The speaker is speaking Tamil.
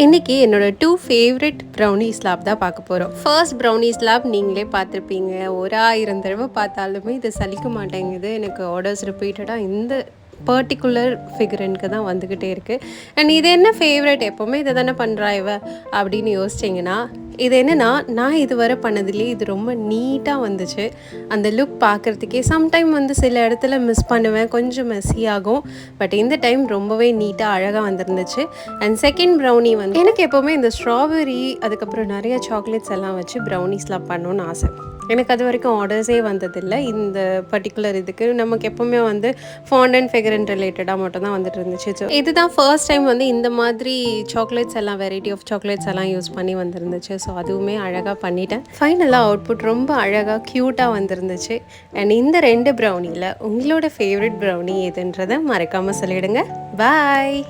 இன்றைக்கி என்னோட 2 ஃபேவரட் ப்ரௌனி ஸ்லாப் தான் பார்க்க போகிறோம். ஃபர்ஸ்ட் ப்ரௌனி ஸ்லாப் நீங்களே பார்த்துருப்பீங்க. ஒரு 1000 தடவை பார்த்தாலுமே இது சலிக்க மாட்டேங்குது. எனக்கு ஆர்டர்ஸ் ரிப்பீட்டடாக இந்த பர்ட்டிகுலர் ஃபிகரனுக்கு தான் வந்துக்கிட்டே இருக்குது. அண்ட் இது என்ன ஃபேவரட், எப்போவுமே இதை தானே பண்ணுறா இவ அப்படின்னு யோசிச்சிங்கன்னா, இது என்னென்னா நான் இதுவரை பண்ணதுலேயே இது ரொம்ப நீட்டாக வந்துச்சு. அந்த லுக் பார்க்குறதுக்கே சம்டைம் வந்து சில இடத்துல மிஸ் பண்ணுவேன், கொஞ்சம் மெஸ்ஸி ஆகும். பட் இந்த டைம் ரொம்பவே நீட்டாக அழகாக வந்துருந்துச்சு. அண்ட் செகண்ட் ப்ரௌனி வந்து எனக்கு எப்போவுமே இந்த ஸ்ட்ராபெரி அதுக்கப்புறம் நிறைய சாக்லேட்ஸ் எல்லாம் வச்சு ப்ரௌனிஸ்லாம் பண்ணணுன்னு ஆசை. எனக்கு அது வரைக்கும் ஆர்டர்ஸே வந்ததில்லை இந்த பர்டிகுலர் இதுக்கு. நமக்கு எப்போவுமே வந்து ஃபாண்டன்ட் ஃபிகரன் ரிலேட்டடாக மட்டும் தான் வந்துட்டு இருந்துச்சு. ஸோ இதுதான் ஃபர்ஸ்ட் டைம் வந்து இந்த மாதிரி சாக்லேட்ஸ் எல்லாம் வெரைட்டி ஆஃப் சாக்லேட்ஸ் எல்லாம் யூஸ் பண்ணி வந்துருந்துச்சு. ஸோ அதுவுமே அழகாக பண்ணிட்டேன். ஃபைனலாக அவுட்புட் ரொம்ப அழகாக க்யூட்டாக வந்துருந்துச்சு. அண்ட் இந்த 2 ப்ரௌனியில் உங்களோட ஃபேவரட் ப்ரௌனி எதுன்றதை மறக்காமல் சொல்லிவிடுங்க. பாய்.